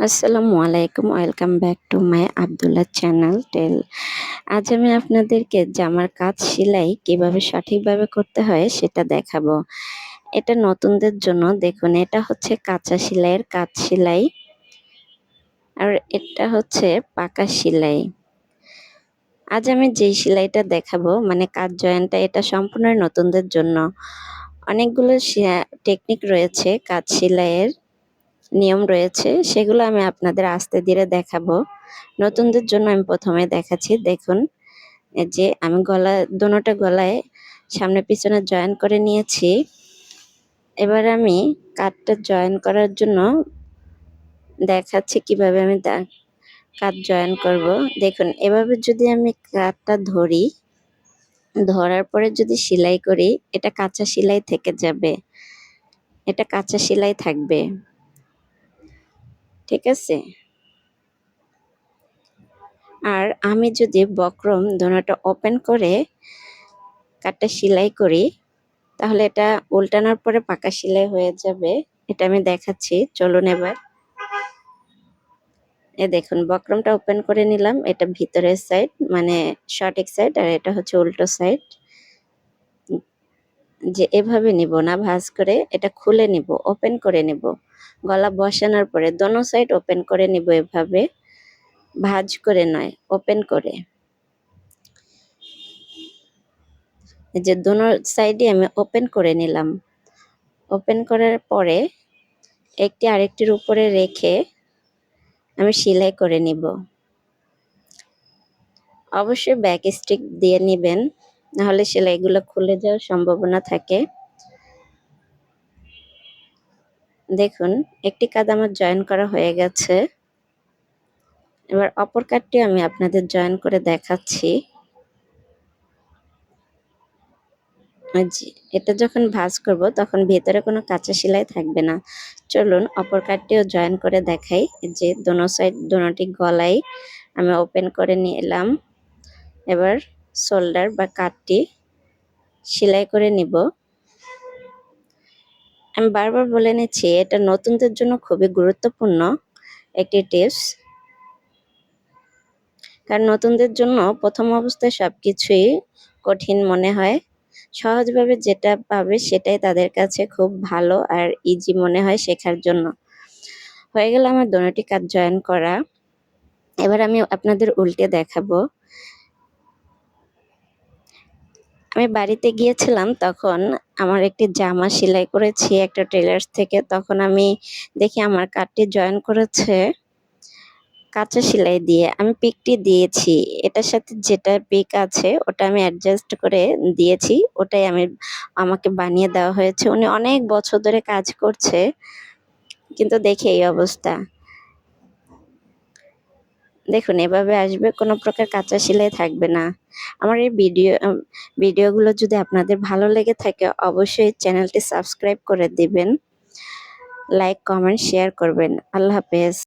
আসসালামু আলাইকুম, welcome back to my Abdullah channel টেল। আজ আমি আপনাদেরকে জামার কাজ সেলাই কিভাবে সঠিকভাবে করতে হয় সেটা দেখাবো। এটা নতুনদের জন্য। দেখুন, এটা হচ্ছে কাঁচা সেলাইয়ের কাজ সেলাই, আর এটা হচ্ছে পাকা সেলাই। আজ আমি যেই সেলাইটা দেখাবো মানে কাজ জয়েন্টটা, এটা সম্পূর্ণ নতুনদের জন্য। অনেকগুলো টেকনিক রয়েছে, কাজ সেলাইয়ের নিয়ম রয়েছে, সেগুলো আমি আপনাদের আস্তে ধীরে দেখাবো। নতুনদের জন্য আমি প্রথমে দেখাচ্ছি। দেখুন, এই যে আমি দোনোটা গলায় সামনে পিছনে জয়েন করে নিয়েছি। এবার আমি কাটটা জয়েন করার জন্য দেখাচ্ছি কিভাবে আমি কাট জয়েন করব। দেখুন, এভাবে যদি আমি কাটটা ধরি, ধরার পরে যদি সেলাই করি, এটা কাঁচা সেলাই থেকে যাবে, এটা কাঁচা সেলাই থাকবে। ঠিক আছে। আর আমি যদি বক্রম দোনোটা ওপেন করে কাটটা সেলাই করি, তাহলে এটা উল্টানোর পরে পাকা সেলাই হয়ে যাবে। এটা আমি দেখাচ্ছি, চলুন এবার। দেখুন, বক্রমটা ওপেন করে নিলাম, এটা ভিতরের সাইড মানে সঠিক সাইড, আর এটা হচ্ছে উল্টো সাইড। যে এভাবে নিব না, ভাঁজ করে এটা খুলে নিব, ওপেন করে নিব। গলা বসানোর পরে দোনো সাইড ওপেন করে নিব, এভাবে ভাঁজ করে নয়, ওপেন করে। এই যে দোনো সাইডে আমি ওপেন করে নিলাম। ওপেন করার পরে একটি আরেকটির উপরে রেখে আমি সেলাই করে নিব। অবশ্যই ব্যাক স্টিক দিয়ে নেবেন, নাহলে সেলাইগুলো খুলে যাওয়ার সম্ভাবনা থাকে। দেখুন, একটি কাঁধ আমার জয়েন করা হয়ে গেছে। এবার অপর কাঁধটি আমি আপনাদের জয়েন করে দেখাচ্ছি। এটা যখন ভাঁজ করব তখন ভেতরে কোনো কাঁচা সেলাই থাকবে না। চলুন অপর কাঁধটিও জয়েন করে দেখাই। যে দোনো সাইড দোনোটি গলায় আমি ওপেন করে নিলাম। এবার শোল্ডার বা কাঁধটি সেলাই করে নিব। আমি বারবার বলে নিচ্ছি, এটা নতুনদের জন্য খুবই গুরুত্বপূর্ণ একটি টিপস। কারণ নতুনদের জন্য প্রথম অবস্থায় সবকিছুই কঠিন মনে হয়। সহজভাবে যেটা পাবে সেটাই তাদের কাছে খুব ভালো আর ইজি মনে হয় শেখার জন্য। হয়ে গেল আমার দোনোটি কাজ জয়েন করা। এবার আমি আপনাদের উল্টে দেখাবো। আমি বাড়িতে গিয়েছিলাম, তখন আমার একটি জামা সেলাই করেছি একটা টেলার্স থেকে। তখন আমি দেখি আমার কাটটি জয়েন করেছে কাঁচা সেলাই দিয়ে। আমি পিকটি দিয়েছি, এটার সাথে যেটা পিক আছে ওটা আমি অ্যাডজাস্ট করে দিয়েছি, ওটাই আমাকে বানিয়ে দেওয়া হয়েছে। উনি অনেক বছর ধরে কাজ করছে, কিন্তু দেখি এই অবস্থা। দেখুন, এভাবে আসবে, কোনো প্রকার কাঁচা সেলাই থাকবে না। আমার এই ভিডিওগুলো যদি আপনাদের ভালো লেগে থাকে, অবশ্যই চ্যানেলটি সাবস্ক্রাইব করে দিবেন, লাইক কমেন্ট শেয়ার করবেন। আল্লাহ হাফেজ।